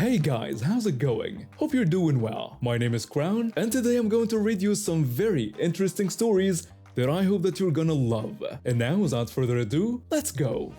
Hey guys, how's it going? Hope you're doing well. My name is Crown, and today I'm going to read you some very interesting stories that I hope that you're gonna love. And now, without further ado, let's go!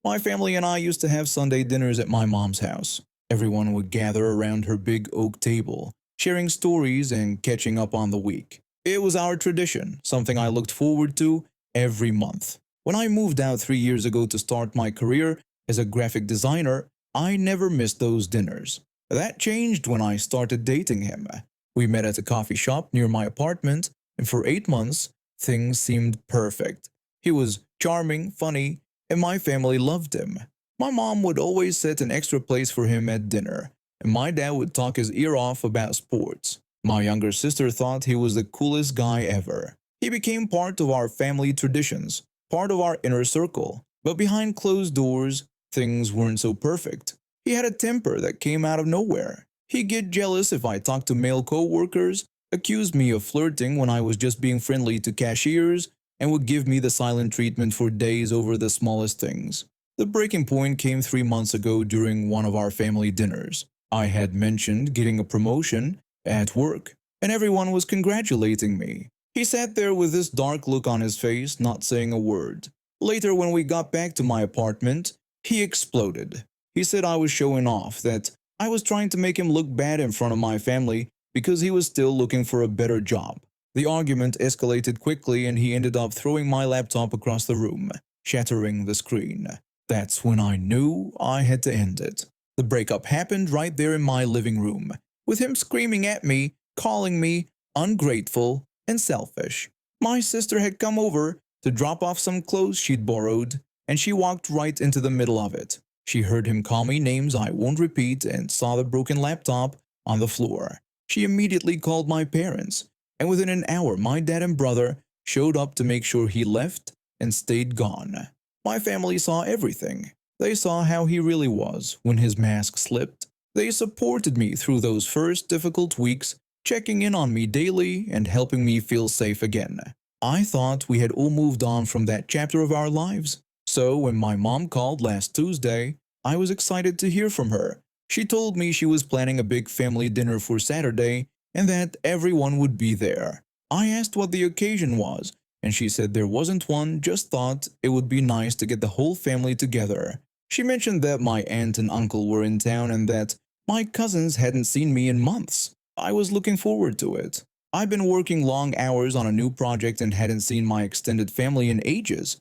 My family and I used to have Sunday dinners at my mom's house. Everyone would gather around her big oak table, sharing stories and catching up on the week. It was our tradition, something I looked forward to every month. When I moved out 3 years ago to start my career as a graphic designer, I never missed those dinners. That changed when I started dating him. We met at a coffee shop near my apartment, and for 8 months, things seemed perfect. He was charming, funny, and my family loved him. My mom would always set an extra place for him at dinner, and my dad would talk his ear off about sports. My younger sister thought he was the coolest guy ever. He became part of our family traditions, part of our inner circle. But behind closed doors, things weren't so perfect. He had a temper that came out of nowhere. He'd get jealous if I talked to male co-workers, accused me of flirting when I was just being friendly to cashiers, and would give me the silent treatment for days over the smallest things. The breaking point came 3 months ago during one of our family dinners. I had mentioned getting a promotion at work, and everyone was congratulating me. He sat there with this dark look on his face, not saying a word. Later, when we got back to my apartment, he exploded. He said I was showing off, that I was trying to make him look bad in front of my family because he was still looking for a better job. The argument escalated quickly and he ended up throwing my laptop across the room, shattering the screen. That's when I knew I had to end it. The breakup happened right there in my living room, with him screaming at me, calling me ungrateful and selfish. My sister had come over to drop off some clothes she'd borrowed, and she walked right into the middle of it. She heard him call me names I won't repeat and saw the broken laptop on the floor. She immediately called my parents, and within an hour my dad and brother showed up to make sure he left and stayed gone. My family saw everything. They saw how he really was when his mask slipped. They supported me through those first difficult weeks, checking in on me daily and helping me feel safe again. I thought we had all moved on from that chapter of our lives. So when my mom called last Tuesday, I was excited to hear from her. She told me she was planning a big family dinner for Saturday and that everyone would be there. I asked what the occasion was, and she said there wasn't one, just thought it would be nice to get the whole family together. She mentioned that my aunt and uncle were in town and that my cousins hadn't seen me in months. I was looking forward to it. I've been working long hours on a new project and hadn't seen my extended family in ages.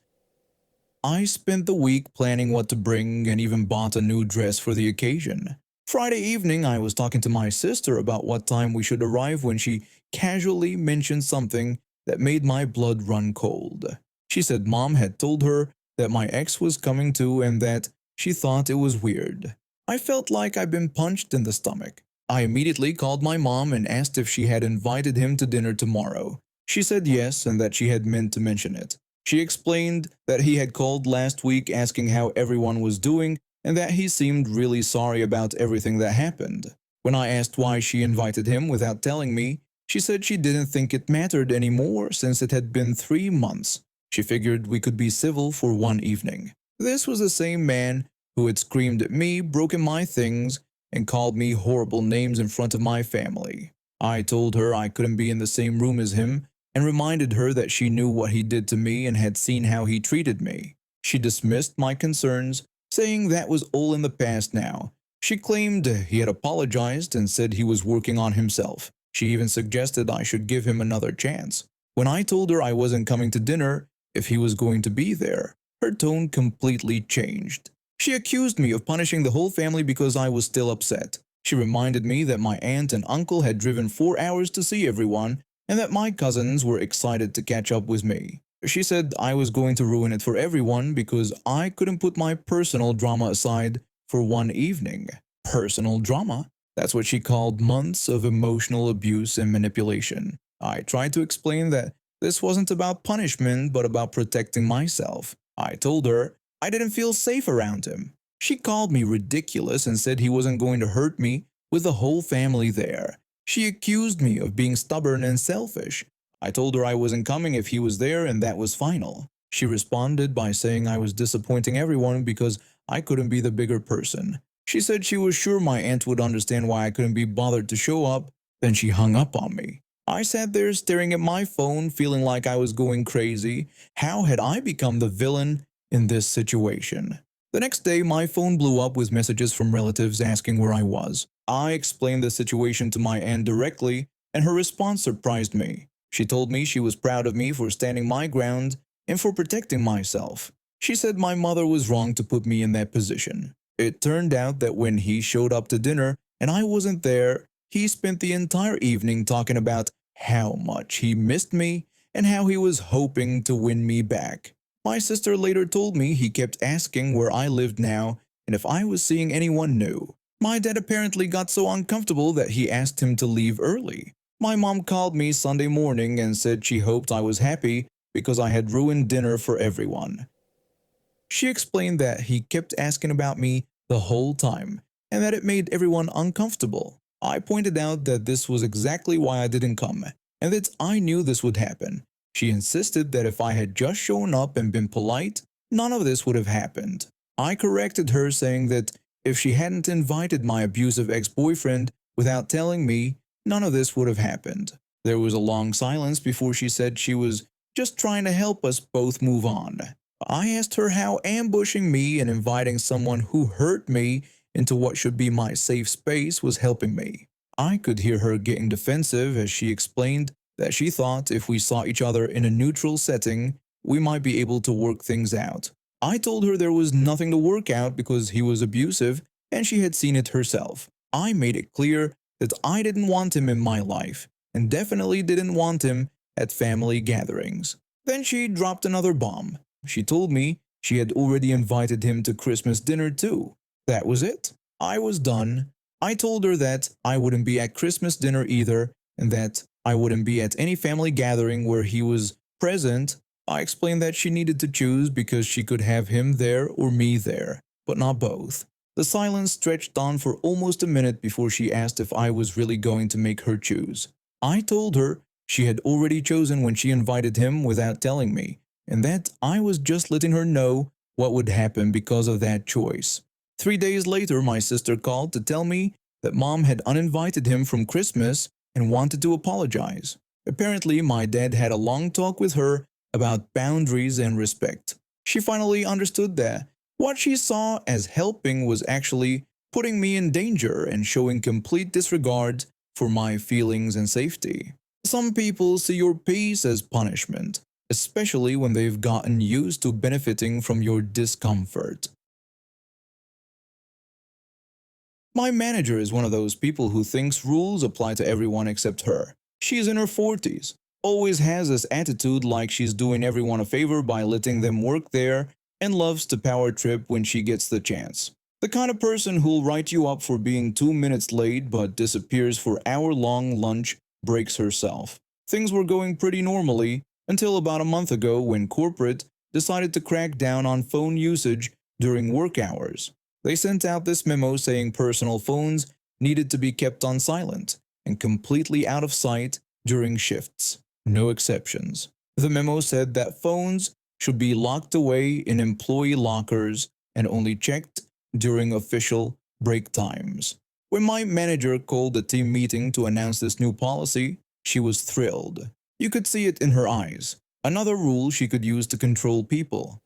I spent the week planning what to bring and even bought a new dress for the occasion. Friday evening, I was talking to my sister about what time we should arrive when she casually mentioned something that made my blood run cold. She said Mom had told her that my ex was coming too and that she thought it was weird. I felt like I'd been punched in the stomach. I immediately called my mom and asked if she had invited him to dinner tomorrow. She said yes and that she had meant to mention it. She explained that he had called last week asking how everyone was doing and that he seemed really sorry about everything that happened. When I asked why she invited him without telling me, she said she didn't think it mattered anymore since it had been 3 months. She figured we could be civil for one evening. This was the same man who had screamed at me, broken my things, and called me horrible names in front of my family. I told her I couldn't be in the same room as him and reminded her that she knew what he did to me and had seen how he treated me. She dismissed my concerns, saying that was all in the past now. She claimed he had apologized and said he was working on himself. She even suggested I should give him another chance. When I told her I wasn't coming to dinner if he was going to be there, her tone completely changed. She accused me of punishing the whole family because I was still upset. She reminded me that my aunt and uncle had driven 4 hours to see everyone and that my cousins were excited to catch up with me. She said I was going to ruin it for everyone because I couldn't put my personal drama aside for one evening. Personal drama? That's what she called months of emotional abuse and manipulation. I tried to explain that this wasn't about punishment but about protecting myself. I told her I didn't feel safe around him. She called me ridiculous and said he wasn't going to hurt me with the whole family there. She accused me of being stubborn and selfish. I told her I wasn't coming if he was there and that was final. She responded by saying I was disappointing everyone because I couldn't be the bigger person. She said she was sure my aunt would understand why I couldn't be bothered to show up, then she hung up on me. I sat there staring at my phone, feeling like I was going crazy. How had I become the villain in this situation? The next day, my phone blew up with messages from relatives asking where I was. I explained the situation to my aunt directly, and her response surprised me. She told me she was proud of me for standing my ground and for protecting myself. She said my mother was wrong to put me in that position. It turned out that when he showed up to dinner and I wasn't there, he spent the entire evening talking about how much he missed me and how he was hoping to win me back. My sister later told me he kept asking where I lived now and if I was seeing anyone new. My dad apparently got so uncomfortable that he asked him to leave early. My mom called me Sunday morning and said she hoped I was happy because I had ruined dinner for everyone. She explained that he kept asking about me the whole time and that it made everyone uncomfortable. I pointed out that this was exactly why I didn't come and that I knew this would happen. She insisted that if I had just shown up and been polite, none of this would have happened. I corrected her, saying that if she hadn't invited my abusive ex-boyfriend without telling me, none of this would have happened. There was a long silence before she said she was just trying to help us both move on. I asked her how ambushing me and inviting someone who hurt me into what should be my safe space was helping me. I could hear her getting defensive as she explained that she thought if we saw each other in a neutral setting, we might be able to work things out. I told her there was nothing to work out because he was abusive and she had seen it herself. I made it clear that I didn't want him in my life and definitely didn't want him at family gatherings. Then she dropped another bomb. She told me she had already invited him to Christmas dinner too. That was it. I was done. I told her that I wouldn't be at Christmas dinner either and that I wouldn't be at any family gathering where he was present. I explained that she needed to choose because she could have him there or me there, but not both. The silence stretched on for almost a minute before she asked if I was really going to make her choose. I told her she had already chosen when she invited him without telling me, and that I was just letting her know what would happen because of that choice. 3 days later, my sister called to tell me that Mom had uninvited him from Christmas and wanted to apologize. Apparently, my dad had a long talk with her about boundaries and respect. She finally understood that what she saw as helping was actually putting me in danger and showing complete disregard for my feelings and safety. Some people see your peace as punishment, especially when they've gotten used to benefiting from your discomfort. My manager is one of those people who thinks rules apply to everyone except her. She's in her 40s, always has this attitude like she's doing everyone a favor by letting them work there, and loves to power trip when she gets the chance. The kind of person who'll write you up for being 2 minutes late but disappears for hour-long lunch breaks herself. Things were going pretty normally until about a month ago when corporate decided to crack down on phone usage during work hours. They sent out this memo saying personal phones needed to be kept on silent and completely out of sight during shifts. No exceptions. The memo said that phones should be locked away in employee lockers and only checked during official break times. When my manager called a team meeting to announce this new policy, she was thrilled. You could see it in her eyes. Another rule she could use to control people.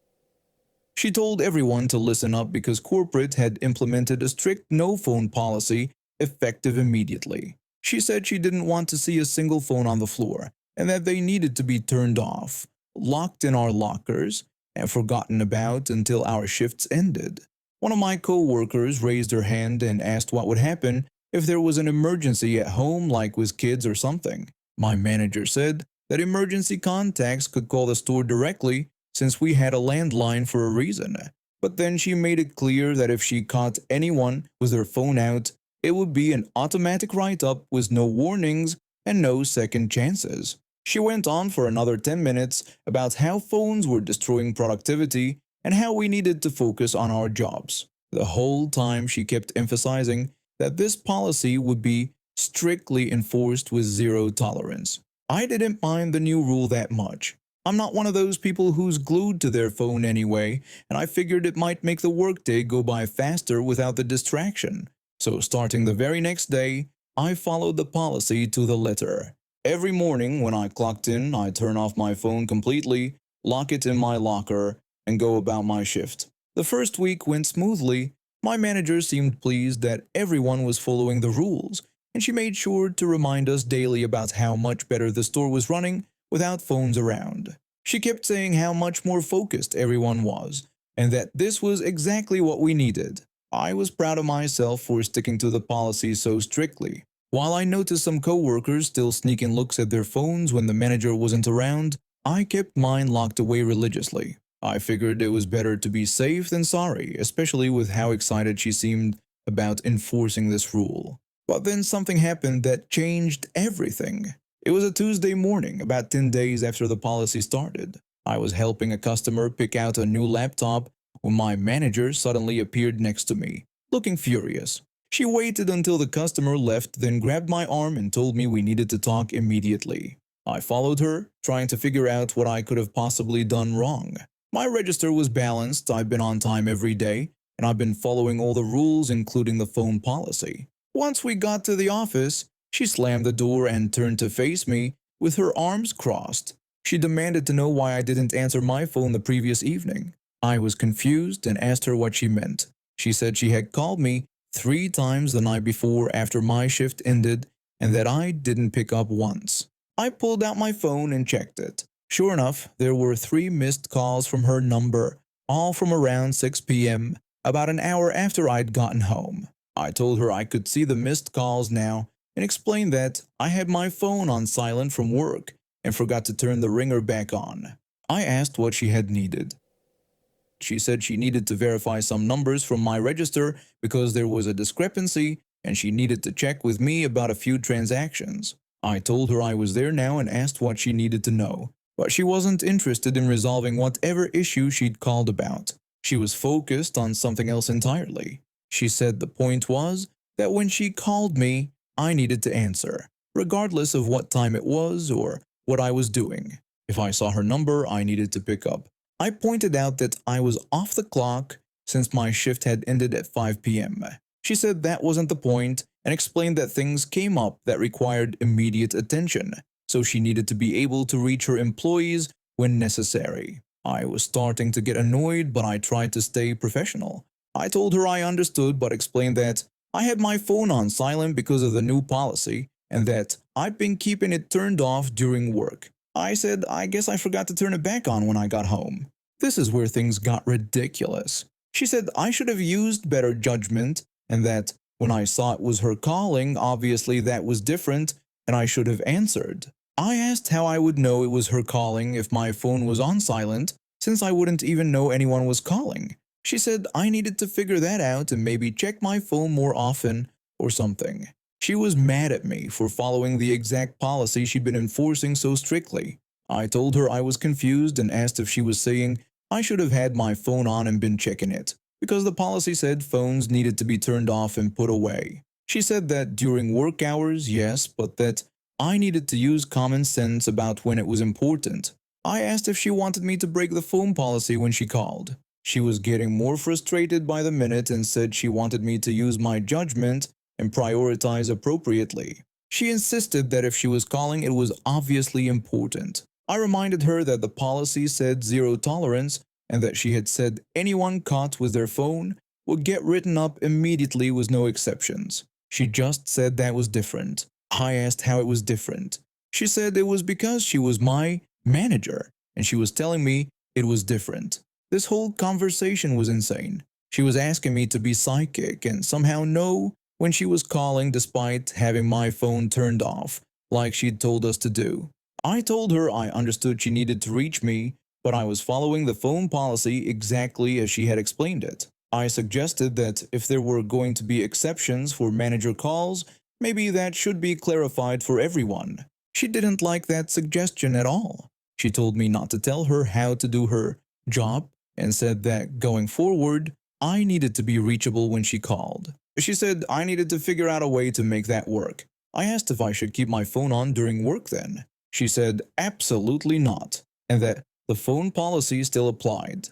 She told everyone to listen up because corporate had implemented a strict no-phone policy effective immediately. She said she didn't want to see a single phone on the floor and that they needed to be turned off, locked in our lockers, and forgotten about until our shifts ended. One of my co-workers raised her hand and asked what would happen if there was an emergency at home, like with kids or something. My manager said that emergency contacts could call the store directly since we had a landline for a reason. But then she made it clear that if she caught anyone with their phone out, it would be an automatic write-up with no warnings and no second chances. She went on for another 10 minutes about how phones were destroying productivity and how we needed to focus on our jobs. The whole time she kept emphasizing that this policy would be strictly enforced with zero tolerance. I didn't mind the new rule that much. I'm not one of those people who's glued to their phone anyway, and I figured it might make the workday go by faster without the distraction. So starting the very next day, I followed the policy to the letter. Every morning when I clocked in, I turn off my phone completely, lock it in my locker, and go about my shift. The first week went smoothly. My manager seemed pleased that everyone was following the rules, and she made sure to remind us daily about how much better the store was running without phones around. She kept saying how much more focused everyone was, and that this was exactly what we needed. I was proud of myself for sticking to the policy so strictly. While I noticed some coworkers still sneaking looks at their phones when the manager wasn't around, I kept mine locked away religiously. I figured it was better to be safe than sorry, especially with how excited she seemed about enforcing this rule. But then something happened that changed everything. It was a Tuesday morning, about 10 days after the policy started. I was helping a customer pick out a new laptop when my manager suddenly appeared next to me, looking furious. She waited until the customer left, then grabbed my arm and told me we needed to talk immediately. I followed her, trying to figure out what I could have possibly done wrong. My register was balanced, I've been on time every day, and I've been following all the rules, including the phone policy. Once we got to the office, she slammed the door and turned to face me with her arms crossed. She demanded to know why I didn't answer my phone the previous evening. I was confused and asked her what she meant. She said she had called me 3 times the night before after my shift ended and that I didn't pick up once. I pulled out my phone and checked it. Sure enough, there were 3 missed calls from her number, all from around 6 p.m., about an hour after I'd gotten home. I told her I could see the missed calls now and explained that I had my phone on silent from work and forgot to turn the ringer back on. I asked what she had needed. She said she needed to verify some numbers from my register because there was a discrepancy and she needed to check with me about a few transactions. I told her I was there now and asked what she needed to know, but she wasn't interested in resolving whatever issue she'd called about. She was focused on something else entirely. She said the point was that when she called me, I needed to answer, regardless of what time it was or what I was doing. If I saw her number, I needed to pick up. I pointed out that I was off the clock since my shift had ended at 5 p.m. She said that wasn't the point and explained that things came up that required immediate attention, so she needed to be able to reach her employees when necessary. I was starting to get annoyed, but I tried to stay professional. I told her I understood but explained that I had my phone on silent because of the new policy and that I'd been keeping it turned off during work. I said I guess I forgot to turn it back on when I got home. This is where things got ridiculous. She said I should have used better judgment and that when I saw it was her calling, obviously that was different and I should have answered. I asked how I would know it was her calling if my phone was on silent, since I wouldn't even know anyone was calling. She said I needed to figure that out and maybe check my phone more often or something. She was mad at me for following the exact policy she'd been enforcing so strictly. I told her I was confused and asked if she was saying I should have had my phone on and been checking it, because the policy said phones needed to be turned off and put away. She said that during work hours, yes, but that I needed to use common sense about when it was important. I asked if she wanted me to break the phone policy when she called. She was getting more frustrated by the minute and said she wanted me to use my judgment and prioritize appropriately. She insisted that if she was calling, it was obviously important. I reminded her that the policy said zero tolerance and that she had said anyone caught with their phone would get written up immediately with no exceptions. She just said that was different. I asked how it was different. She said it was because she was my manager and she was telling me it was different. This whole conversation was insane. She was asking me to be psychic and somehow know when she was calling despite having my phone turned off, like she'd told us to do. I told her I understood she needed to reach me, but I was following the phone policy exactly as she had explained it. I suggested that if there were going to be exceptions for manager calls, maybe that should be clarified for everyone. She didn't like that suggestion at all. She told me not to tell her how to do her job and said that going forward, I needed to be reachable when she called. She said I needed to figure out a way to make that work. I asked if I should keep my phone on during work then. She said absolutely not. and that the phone policy still applied.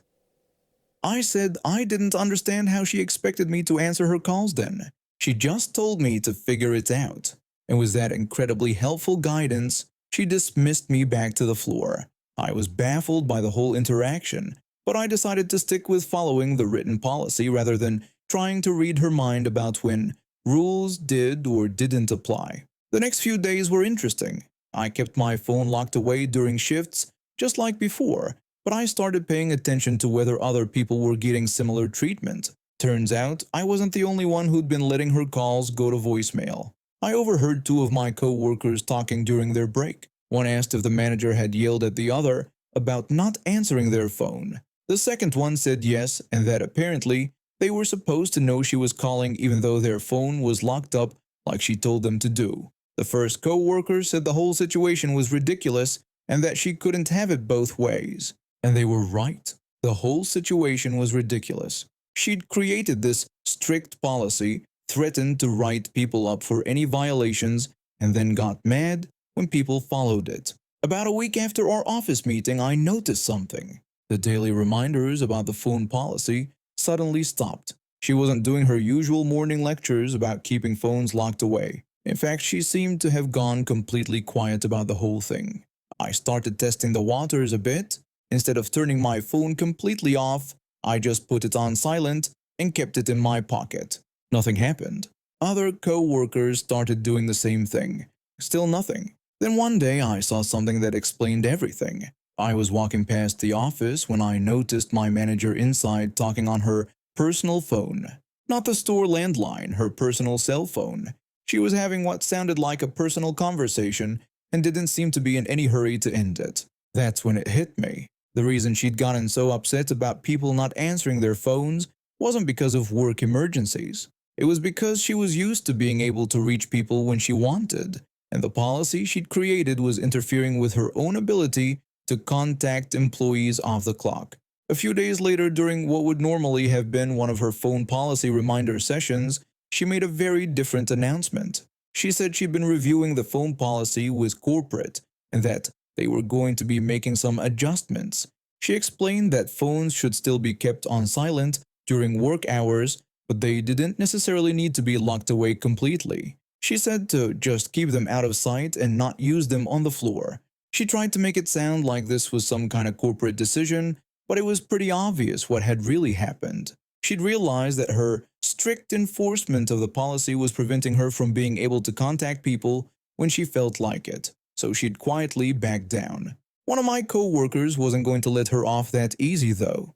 I said I didn't understand how she expected me to answer her calls then. She just told me to figure it out. And with that incredibly helpful guidance, she dismissed me back to the floor. I was baffled by the whole interaction, but I decided to stick with following the written policy rather than trying to read her mind about when rules did or didn't apply. The next few days were interesting. I kept my phone locked away during shifts, just like before, but I started paying attention to whether other people were getting similar treatment. Turns out, I wasn't the only one who'd been letting her calls go to voicemail. I overheard two of my co-workers talking during their break. One asked if the manager had yelled at the other about not answering their phone. The second one said yes, and that apparently they were supposed to know she was calling even though their phone was locked up like she told them to do. The first co-worker said the whole situation was ridiculous and that she couldn't have it both ways. And they were right. The whole situation was ridiculous. She'd created this strict policy, threatened to write people up for any violations, and then got mad when people followed it. About a week after our office meeting, I noticed something. The daily reminders about the phone policy suddenly stopped. She wasn't doing her usual morning lectures about keeping phones locked away. In fact, she seemed to have gone completely quiet about the whole thing. I started testing the waters a bit. Instead of turning my phone completely off, I just put it on silent and kept it in my pocket. Nothing happened. Other co-workers started doing the same thing. Still nothing. Then one day I saw something that explained everything. I was walking past the office when I noticed my manager inside talking on her personal phone. Not the store landline, her personal cell phone. She was having what sounded like a personal conversation and didn't seem to be in any hurry to end it. That's when it hit me. The reason she'd gotten so upset about people not answering their phones wasn't because of work emergencies. It was because she was used to being able to reach people when she wanted, and the policy she'd created was interfering with her own ability to contact employees off the clock. A few days later, during what would normally have been one of her phone policy reminder sessions, she made a very different announcement. She said she'd been reviewing the phone policy with corporate and that they were going to be making some adjustments. She explained that phones should still be kept on silent during work hours, but they didn't necessarily need to be locked away completely. She said to just keep them out of sight and not use them on the floor. She tried to make it sound like this was some kind of corporate decision, but it was pretty obvious what had really happened. She'd realized that her strict enforcement of the policy was preventing her from being able to contact people when she felt like it, so she'd quietly back down. One of my co-workers wasn't going to let her off that easy though.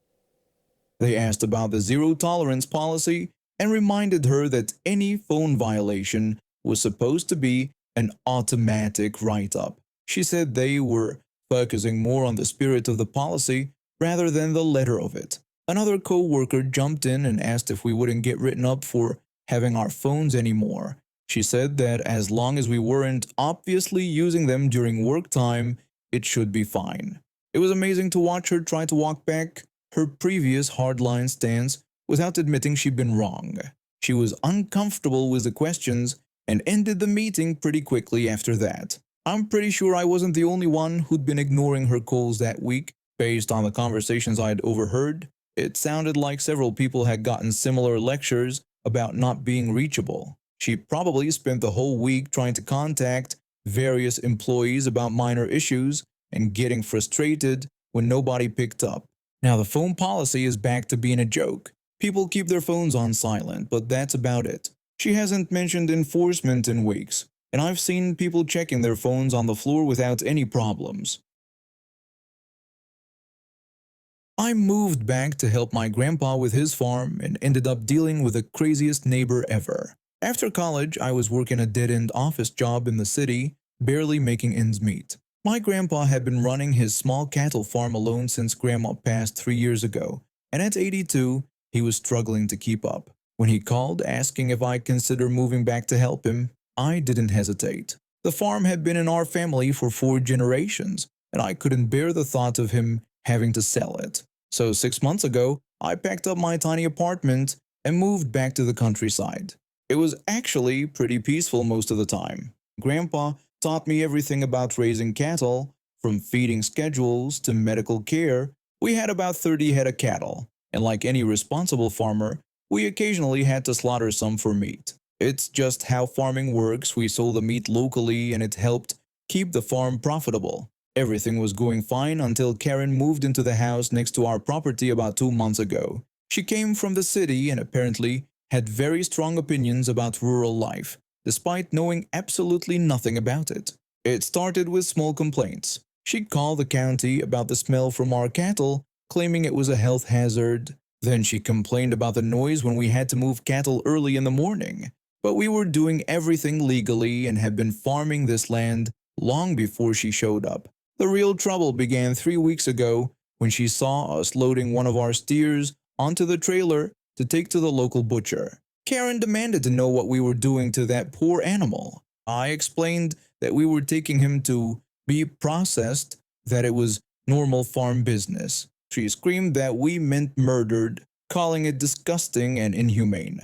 They asked about the zero-tolerance policy and reminded her that any phone violation was supposed to be an automatic write-up. She said they were focusing more on the spirit of the policy rather than the letter of it. Another co-worker jumped in and asked if we wouldn't get written up for having our phones anymore. She said that as long as we weren't obviously using them during work time, it should be fine. It was amazing to watch her try to walk back her previous hardline stance without admitting she'd been wrong. She was uncomfortable with the questions and ended the meeting pretty quickly after that. I'm pretty sure I wasn't the only one who'd been ignoring her calls that week. Based on the conversations I'd overheard, it sounded like several people had gotten similar lectures about not being reachable. She probably spent the whole week trying to contact various employees about minor issues and getting frustrated when nobody picked up. Now the phone policy is back to being a joke. People keep their phones on silent, but that's about it. She hasn't mentioned enforcement in weeks, and I've seen people checking their phones on the floor without any problems. I moved back to help my grandpa with his farm and ended up dealing with the craziest neighbor ever. After college, I was working a dead-end office job in the city, barely making ends meet. My grandpa had been running his small cattle farm alone since Grandma passed 3 years ago, and at 82, he was struggling to keep up. When he called asking if I'd consider moving back to help him, I didn't hesitate. The farm had been in our family for 4 generations, and I couldn't bear the thought of him having to sell it. So 6 months ago, I packed up my tiny apartment and moved back to the countryside. It was actually pretty peaceful most of the time. Grandpa taught me everything about raising cattle, From feeding schedules to medical care, we had about 30 head of cattle, and like any responsible farmer, we occasionally had to slaughter some for meat. It's just how farming works. We sold the meat locally and it helped keep the farm profitable. Everything was going fine until Karen moved into the house next to our property about 2 months ago. She came from the city and apparently had very strong opinions about rural life, despite knowing absolutely nothing about it. It started with small complaints. She'd call the county about the smell from our cattle, claiming it was a health hazard. Then she complained about the noise when we had to move cattle early in the morning. But we were doing everything legally and had been farming this land long before she showed up. The real trouble began 3 weeks ago when she saw us loading one of our steers onto the trailer to take to the local butcher. Karen demanded to know what we were doing to that poor animal. I explained that we were taking him to be processed, that it was normal farm business. She screamed that we meant murdered, calling it disgusting and inhumane.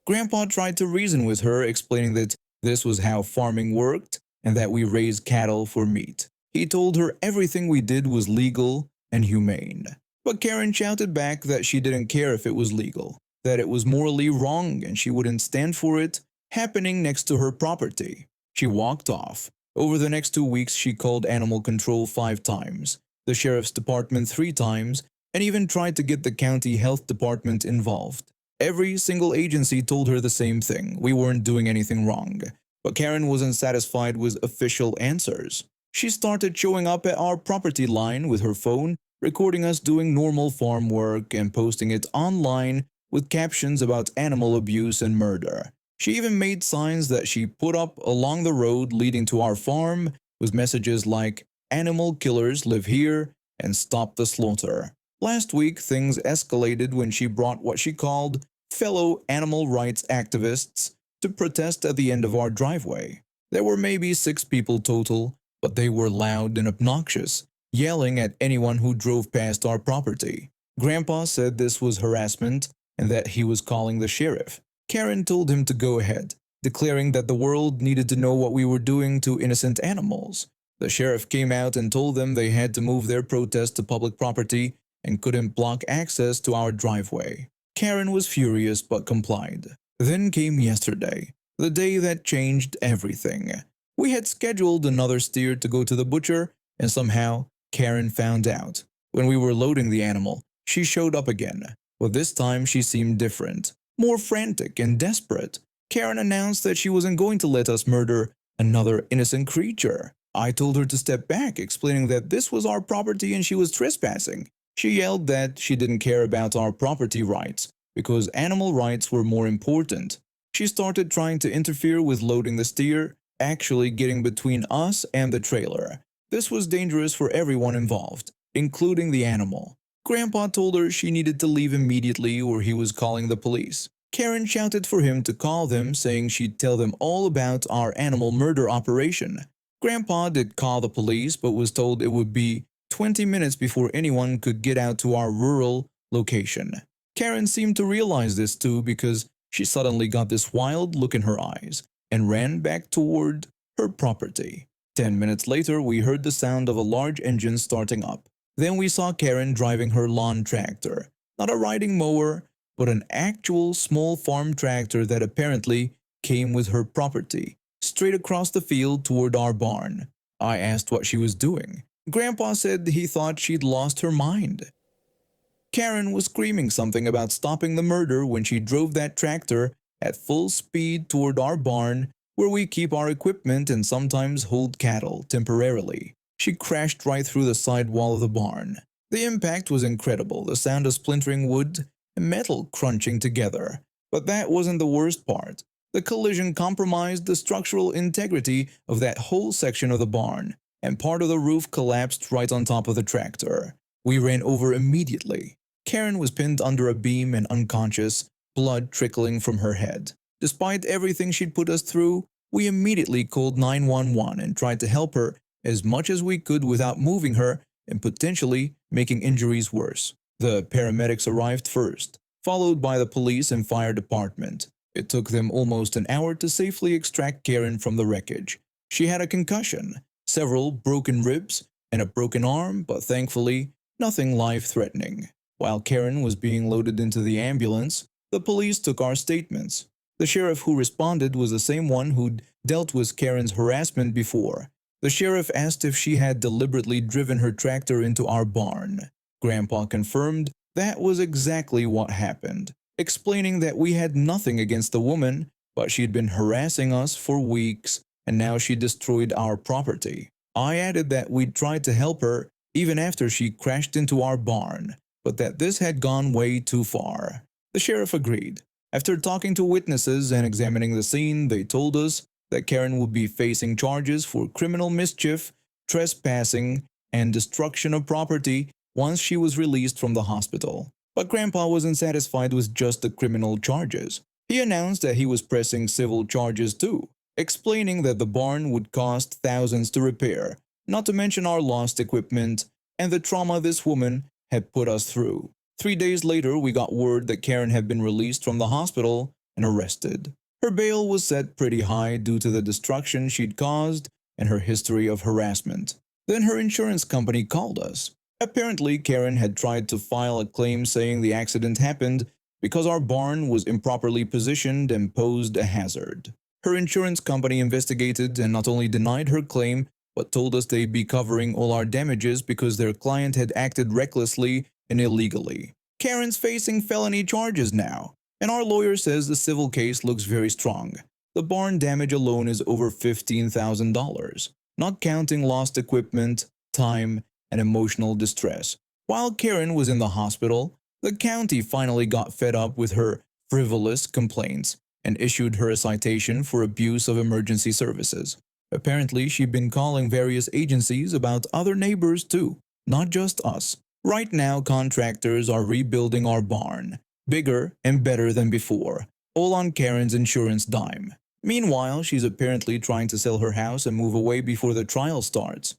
Grandpa tried to reason with her, explaining that this was how farming worked and that we raised cattle for meat. He told her everything we did was legal and humane. But Karen shouted back that she didn't care if it was legal, that it was morally wrong and she wouldn't stand for it happening next to her property. She walked off. Over the next 2 weeks, she called animal control 5 times, the sheriff's department 3 times, and even tried to get the county health department involved. Every single agency told her the same thing. We weren't doing anything wrong. But Karen wasn't satisfied with official answers. She started showing up at our property line with her phone, recording us doing normal farm work and posting it online with captions about animal abuse and murder. She even made signs that she put up along the road leading to our farm with messages like, "Animal killers live here," and "Stop the slaughter." Last week, things escalated when she brought what she called fellow animal rights activists to protest at the end of our driveway. There were maybe 6 people total, but they were loud and obnoxious, yelling at anyone who drove past our property. Grandpa said this was harassment and that he was calling the sheriff. Karen told him to go ahead, declaring that the world needed to know what we were doing to innocent animals. The sheriff came out and told them they had to move their protest to public property and couldn't block access to our driveway. Karen was furious but complied. Then came yesterday, the day that changed everything. We had scheduled another steer to go to the butcher, and somehow Karen found out. When we were loading the animal, she showed up again, but this time she seemed different, more frantic and desperate. Karen announced that she wasn't going to let us murder another innocent creature. I told her to step back, explaining that this was our property and she was trespassing. She yelled that she didn't care about our property rights because animal rights were more important. She started trying to interfere with loading the steer, actually getting between us and the trailer. This was dangerous for everyone involved, including the animal. Grandpa told her she needed to leave immediately or he was calling the police. Karen shouted for him to call them, saying she'd tell them all about our animal murder operation. Grandpa did call the police but was told it would be 20 minutes before anyone could get out to our rural location. Karen seemed to realize this too because she suddenly got this wild look in her eyes and ran back toward her property. 10 minutes later, we heard the sound of a large engine starting up. Then we saw Karen driving her lawn tractor, not a riding mower, but an actual small farm tractor that apparently came with her property, straight across the field toward our barn. I asked what she was doing. Grandpa said he thought she'd lost her mind. Karen was screaming something about stopping the murder when she drove that tractor at full speed toward our barn, where we keep our equipment and sometimes hold cattle temporarily. She crashed right through the side wall of the barn. The impact was incredible, the sound of splintering wood and metal crunching together. But that wasn't the worst part. The collision compromised the structural integrity of that whole section of the barn, and part of the roof collapsed right on top of the tractor. We ran over immediately. Karen was pinned under a beam and unconscious, blood trickling from her head. Despite everything she'd put us through, we immediately called 911 and tried to help her as much as we could without moving her and potentially making injuries worse. The paramedics arrived first, followed by the police and fire department. It took them almost an hour to safely extract Karen from the wreckage. She had a concussion, several broken ribs, and a broken arm, but thankfully, nothing life-threatening. While Karen was being loaded into the ambulance, the police took our statements. The sheriff who responded was the same one who'd dealt with Karen's harassment before. The sheriff asked if she had deliberately driven her tractor into our barn. Grandpa confirmed that was exactly what happened, explaining that we had nothing against the woman, but she'd been harassing us for weeks, and now she destroyed our property. I added that we'd tried to help her even after she crashed into our barn, but that this had gone way too far. The sheriff agreed. After talking to witnesses and examining the scene, they told us that Karen would be facing charges for criminal mischief, trespassing, and destruction of property once she was released from the hospital. But Grandpa wasn't satisfied with just the criminal charges. He announced that he was pressing civil charges too, explaining that the barn would cost thousands to repair, not to mention our lost equipment and the trauma this woman had put us through. 3 days later, we got word that Karen had been released from the hospital and arrested. Her bail was set pretty high due to the destruction she'd caused and her history of harassment. Then her insurance company called us. Apparently, Karen had tried to file a claim saying the accident happened because our barn was improperly positioned and posed a hazard. Her insurance company investigated and not only denied her claim, but told us they'd be covering all our damages because their client had acted recklessly and illegally. Karen's facing felony charges now, and our lawyer says the civil case looks very strong. The barn damage alone is over $15,000, not counting lost equipment, time, and emotional distress. While Karen was in the hospital, the county finally got fed up with her frivolous complaints and issued her a citation for abuse of emergency services. Apparently, she'd been calling various agencies about other neighbors too, not just us. Right now, contractors are rebuilding our barn, bigger and better than before, all on Karen's insurance dime. Meanwhile, she's apparently trying to sell her house and move away before the trial starts.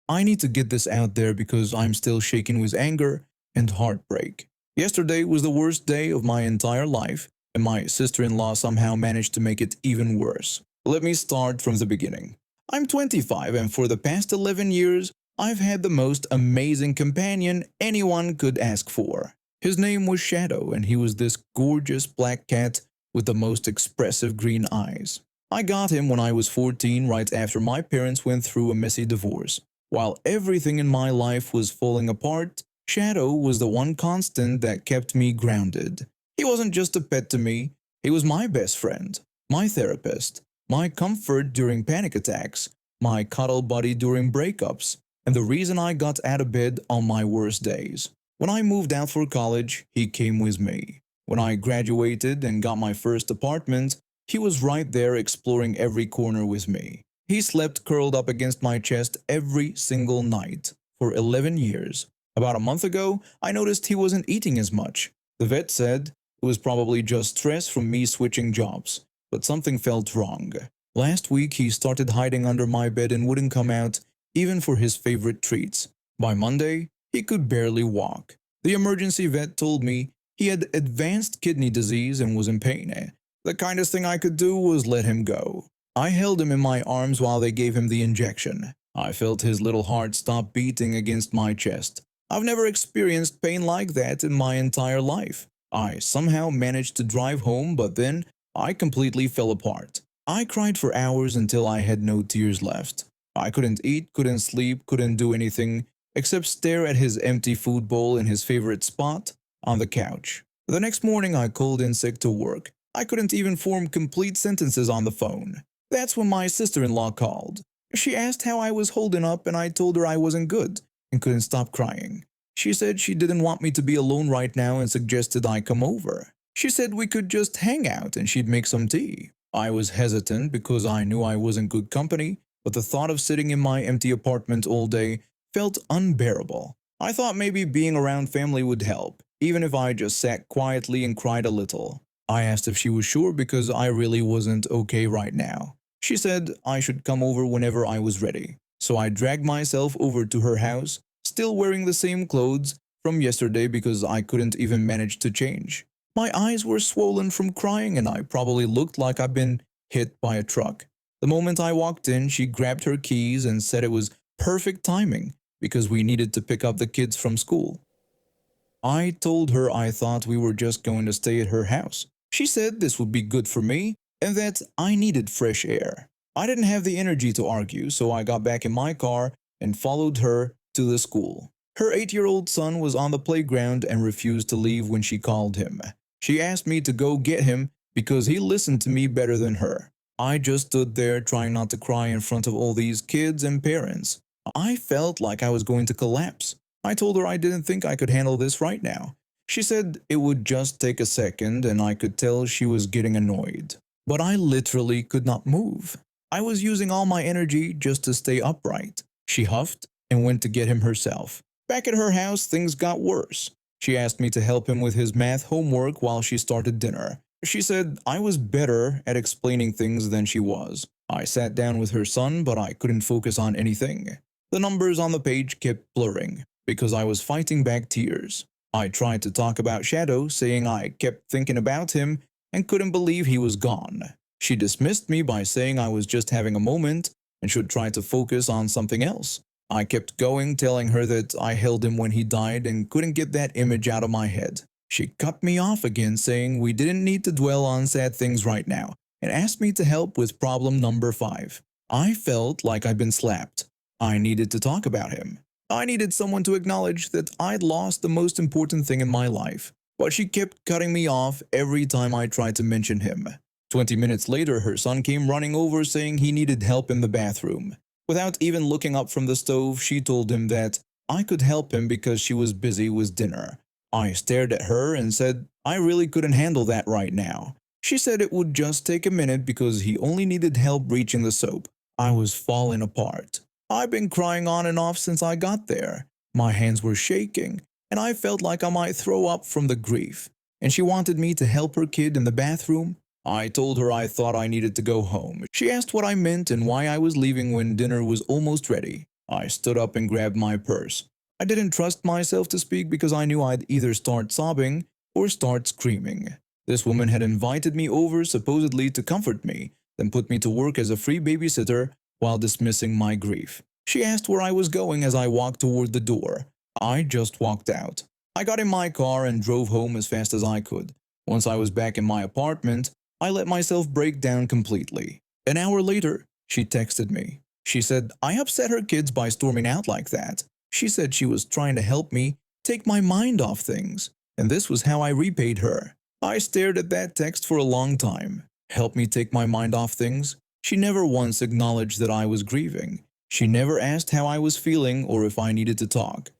I need to get this out there because I'm still shaken with anger and heartbreak. Yesterday was the worst day of my entire life, and my sister-in-law somehow managed to make it even worse. Let me start from the beginning. I'm 25, and for the past 11 years, I've had the most amazing companion anyone could ask for. His name was Shadow, and he was this gorgeous black cat with the most expressive green eyes. I got him when I was 14, right after my parents went through a messy divorce. While everything in my life was falling apart, Shadow was the one constant that kept me grounded. He wasn't just a pet to me, he was my best friend, my therapist, my comfort during panic attacks, my cuddle buddy during breakups, and the reason I got out of bed on my worst days. When I moved out for college, he came with me. When I graduated and got my first apartment, he was right there exploring every corner with me. He slept curled up against my chest every single night for 11 years. About a month ago, I noticed he wasn't eating as much. The vet said it was probably just stress from me switching jobs, but something felt wrong. Last week, he started hiding under my bed and wouldn't come out even for his favorite treats. By Monday, he could barely walk. The emergency vet told me he had advanced kidney disease and was in pain. The kindest thing I could do was let him go. I held him in my arms while they gave him the injection. I felt his little heart stop beating against my chest. I've never experienced pain like that in my entire life. I somehow managed to drive home, but then I completely fell apart. I cried for hours until I had no tears left. I couldn't eat, couldn't sleep, couldn't do anything except stare at his empty food bowl in his favorite spot, on the couch. The next morning I called in sick to work. I couldn't even form complete sentences on the phone. That's when my sister-in-law called. She asked how I was holding up and I told her I wasn't good and couldn't stop crying. She said she didn't want me to be alone right now and suggested I come over. She said we could just hang out and she'd make some tea. I was hesitant because I knew I wasn't good company, but the thought of sitting in my empty apartment all day felt unbearable. I thought maybe being around family would help, even if I just sat quietly and cried a little. I asked if she was sure because I really wasn't okay right now. She said I should come over whenever I was ready. So I dragged myself over to her house, still wearing the same clothes from yesterday because I couldn't even manage to change. My eyes were swollen from crying and I probably looked like I'd been hit by a truck. The moment I walked in, she grabbed her keys and said it was perfect timing because we needed to pick up the kids from school. I told her I thought we were just going to stay at her house. She said this would be good for me and that I needed fresh air. I didn't have the energy to argue, so I got back in my car and followed her to the school. Her 8-year-old son was on the playground and refused to leave when she called him. She asked me to go get him because he listened to me better than her. I just stood there trying not to cry in front of all these kids and parents. I felt like I was going to collapse. I told her I didn't think I could handle this right now. She said it would just take a second and I could tell she was getting annoyed. But I literally could not move. I was using all my energy just to stay upright. She huffed and went to get him herself. Back at her house, things got worse. She asked me to help him with his math homework while she started dinner. She said I was better at explaining things than she was. I sat down with her son, but I couldn't focus on anything. The numbers on the page kept blurring because I was fighting back tears. I tried to talk about Shadow, saying I kept thinking about him and couldn't believe he was gone. She dismissed me by saying I was just having a moment and should try to focus on something else. I kept going, telling her that I held him when he died and couldn't get that image out of my head. She cut me off again, saying we didn't need to dwell on sad things right now, and asked me to help with problem number 5. I felt like I'd been slapped. I needed to talk about him. I needed someone to acknowledge that I'd lost the most important thing in my life. But she kept cutting me off every time I tried to mention him. 20 minutes later, her son came running over saying he needed help in the bathroom. Without even looking up from the stove, she told him that I could help him because she was busy with dinner. I stared at her and said I really couldn't handle that right now. She said it would just take a minute because he only needed help reaching the soap. I was falling apart. I've been crying on and off since I got there. My hands were shaking, and I felt like I might throw up from the grief. And she wanted me to help her kid in the bathroom. I told her I thought I needed to go home. She asked what I meant and why I was leaving when dinner was almost ready. I stood up and grabbed my purse. I didn't trust myself to speak because I knew I'd either start sobbing or start screaming. This woman had invited me over supposedly to comfort me, then put me to work as a free babysitter while dismissing my grief. She asked where I was going as I walked toward the door. I just walked out. I got in my car and drove home as fast as I could. Once I was back in my apartment, I let myself break down completely. An hour later, she texted me. She said I upset her kids by storming out like that. She said she was trying to help me take my mind off things, and this was how I repaid her. I stared at that text for a long time. Help me take my mind off things? She never once acknowledged that I was grieving. She never asked how I was feeling or if I needed to talk.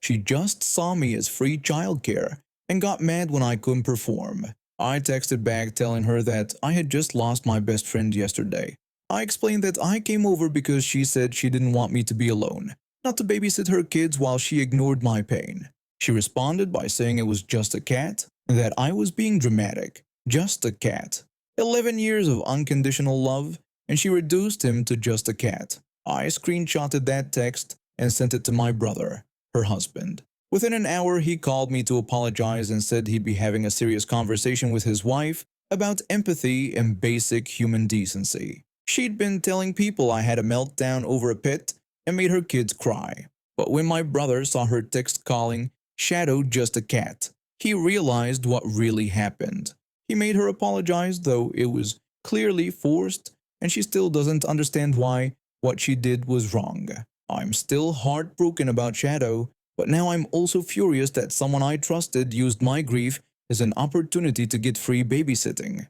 She just saw me as free childcare and got mad when I couldn't perform. I texted back telling her that I had just lost my best friend yesterday. I explained that I came over because she said she didn't want me to be alone, not to babysit her kids while she ignored my pain. She responded by saying it was just a cat and that I was being dramatic. Just a cat. 11 years of unconditional love, and she reduced him to just a cat. I screenshotted that text and sent it to my brother, her husband. Within an hour, he called me to apologize and said he'd be having a serious conversation with his wife about empathy and basic human decency. She'd been telling people I had a meltdown over a pet and made her kids cry. But when my brother saw her text calling Shadow just a cat, he realized what really happened. He made her apologize, though it was clearly forced, and she still doesn't understand why what she did was wrong. I'm still heartbroken about Shadow, but now I'm also furious that someone I trusted used my grief as an opportunity to get free babysitting.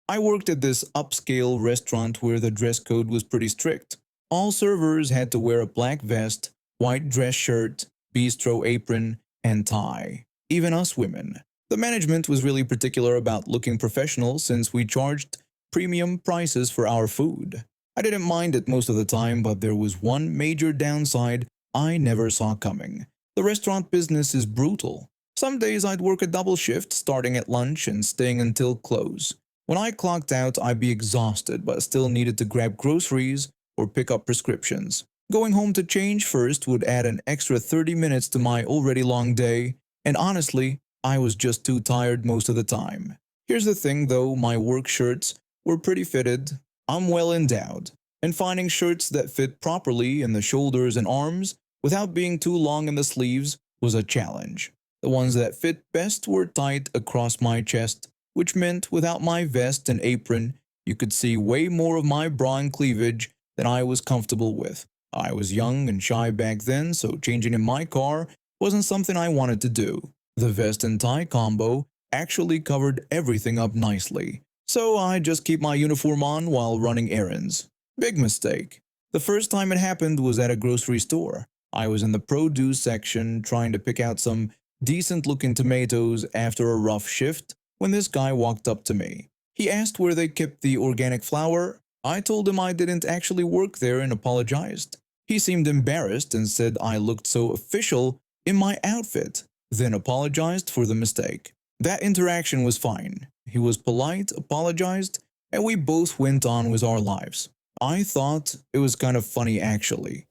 I worked at this upscale restaurant where the dress code was pretty strict. All servers had to wear a black vest, white dress shirt, bistro apron, and tie. Even us women. The management was really particular about looking professional since we charged premium prices for our food. I didn't mind it most of the time, but there was one major downside I never saw coming. The restaurant business is brutal. Some days I'd work a double shift, starting at lunch and staying until close. When I clocked out, I'd be exhausted, but still needed to grab groceries or pick up prescriptions. Going home to change first would add an extra 30 minutes to my already long day, and honestly, I was just too tired most of the time. Here's the thing though, my work shirts were pretty fitted. I'm well endowed, and finding shirts that fit properly in the shoulders and arms without being too long in the sleeves was a challenge. The ones that fit best were tight across my chest, which meant without my vest and apron, you could see way more of my bra and cleavage than I was comfortable with. I was young and shy back then, so changing in my car wasn't something I wanted to do. The vest and tie combo actually covered everything up nicely, so I just keep my uniform on while running errands. Big mistake. The first time it happened was at a grocery store. I was in the produce section trying to pick out some decent looking tomatoes after a rough shift when this guy walked up to me. He asked where they kept the organic flour. I told him I didn't actually work there and apologized. He seemed embarrassed and said I looked so official in my outfit, then apologized for the mistake. That interaction was fine. He was polite, apologized, and we both went on with our lives. I thought it was kind of funny actually.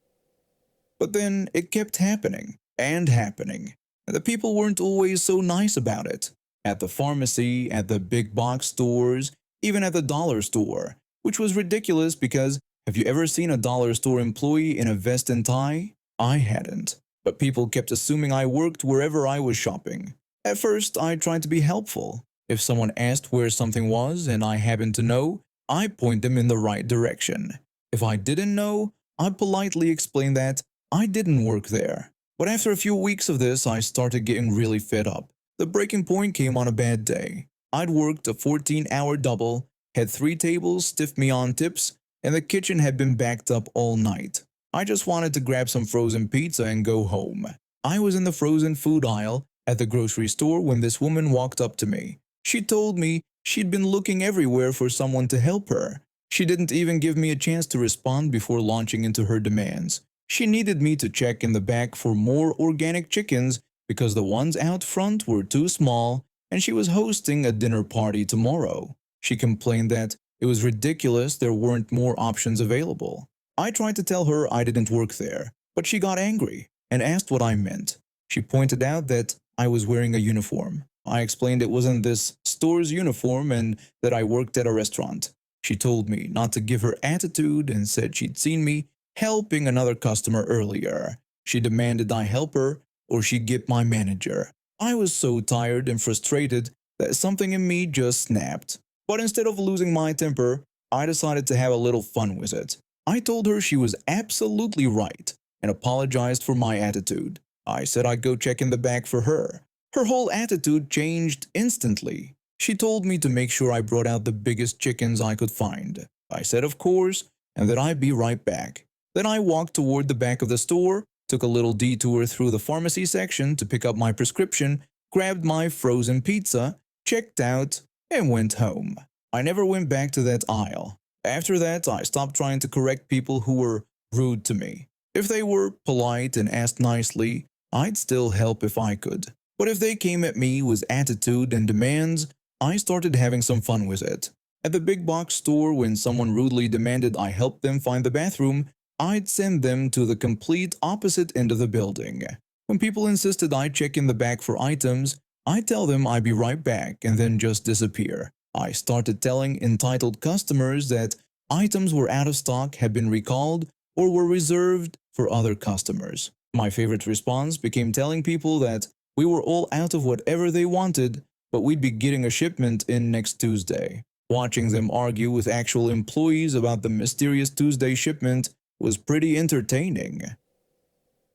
But then it kept happening and happening. The people weren't always so nice about it. At the pharmacy, at the big box stores, even at the dollar store, which was ridiculous because have you ever seen a dollar store employee in a vest and tie? I hadn't, but people kept assuming I worked wherever I was shopping. At first, I tried to be helpful. If someone asked where something was and I happened to know, I point them in the right direction. If I didn't know, I politely explained that I didn't work there. But after a few weeks of this, I started getting really fed up. The breaking point came on a bad day. I'd worked a 14-hour double, had 3 tables stiff me on tips, and the kitchen had been backed up all night. I just wanted to grab some frozen pizza and go home. I was in the frozen food aisle at the grocery store when this woman walked up to me. She told me she'd been looking everywhere for someone to help her. She didn't even give me a chance to respond before launching into her demands. She needed me to check in the back for more organic chickens because the ones out front were too small, and she was hosting a dinner party tomorrow. She complained that it was ridiculous there weren't more options available. I tried to tell her I didn't work there, but she got angry and asked what I meant. She pointed out that I was wearing a uniform. I explained it wasn't this store's uniform and that I worked at a restaurant. She told me not to give her attitude and said she'd seen me helping another customer earlier. She demanded I help her or she'd get my manager. I was so tired and frustrated that something in me just snapped. But instead of losing my temper, I decided to have a little fun with it. I told her she was absolutely right and apologized for my attitude. I said I'd go check in the back for her. Her whole attitude changed instantly. She told me to make sure I brought out the biggest chickens I could find. I said of course, and that I'd be right back. Then I walked toward the back of the store, took a little detour through the pharmacy section to pick up my prescription, grabbed my frozen pizza, checked out, and went home. I never went back to that aisle. After that, I stopped trying to correct people who were rude to me. If they were polite and asked nicely, I'd still help if I could. But if they came at me with attitude and demands, I started having some fun with it. At the big box store, when someone rudely demanded I help them find the bathroom, I'd send them to the complete opposite end of the building. When people insisted I check in the back for items, I'd tell them I'd be right back and then just disappear. I started telling entitled customers that items were out of stock, had been recalled, or were reserved for other customers. My favorite response became telling people that we were all out of whatever they wanted, but we'd be getting a shipment in next Tuesday. Watching them argue with actual employees about the mysterious Tuesday shipment was pretty entertaining.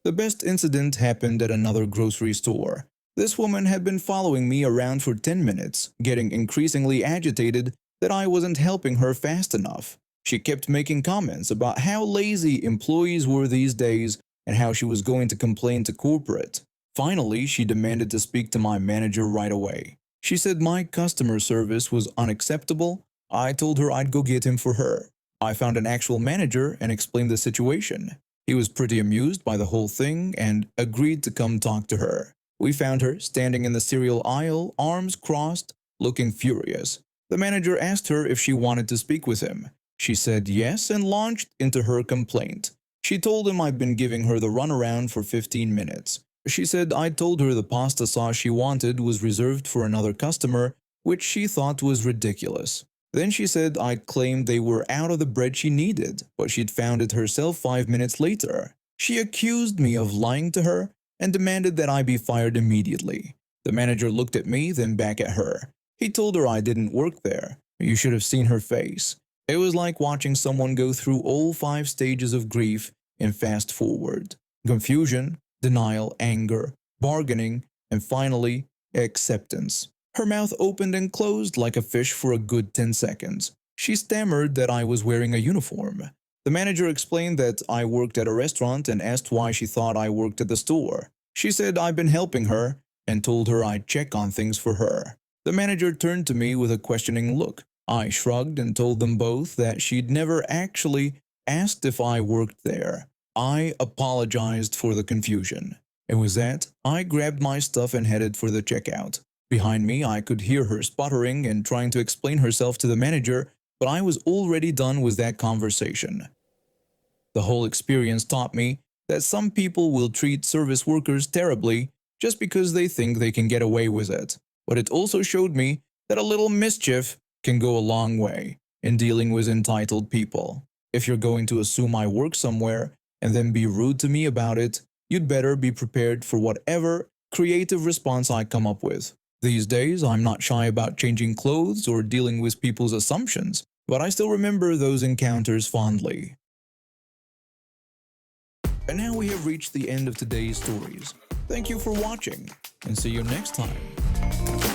The best incident happened at another grocery store. This woman had been following me around for 10 minutes, getting increasingly agitated that I wasn't helping her fast enough. She kept making comments about how lazy employees were these days and how she was going to complain to corporate. Finally, she demanded to speak to my manager right away. She said my customer service was unacceptable. I told her I'd go get him for her. I found an actual manager and explained the situation. He was pretty amused by the whole thing and agreed to come talk to her. We found her standing in the cereal aisle, arms crossed, looking furious. The manager asked her if she wanted to speak with him. She said yes and launched into her complaint. She told him I'd been giving her the runaround for 15 minutes. She said I'd told her the pasta sauce she wanted was reserved for another customer which she thought was ridiculous. Then she said I'd claimed they were out of the bread she needed, but she'd found it herself 5 minutes later. She accused me of lying to her and demanded that I be fired immediately. The manager looked at me, then back at her. He told her I didn't work there. You should have seen her face. It was like watching someone go through all 5 stages of grief in fast forward: confusion, denial, anger, bargaining, and finally, acceptance. Her mouth opened and closed like a fish for a good 10 seconds. She stammered that I was wearing a uniform. The manager explained that I worked at a restaurant and asked why she thought I worked at the store. She said I'd been helping her and told her I'd check on things for her. The manager turned to me with a questioning look. I shrugged and told them both that she'd never actually asked if I worked there. I apologized for the confusion. And with that, I grabbed my stuff and headed for the checkout. Behind me, I could hear her sputtering and trying to explain herself to the manager, but I was already done with that conversation. The whole experience taught me that some people will treat service workers terribly just because they think they can get away with it. But it also showed me that a little mischief can go a long way in dealing with entitled people. If you're going to assume I work somewhere and then be rude to me about it, you'd better be prepared for whatever creative response I come up with. These days, I'm not shy about changing clothes or dealing with people's assumptions, but I still remember those encounters fondly. And now we have reached the end of today's stories. Thank you for watching, and see you next time.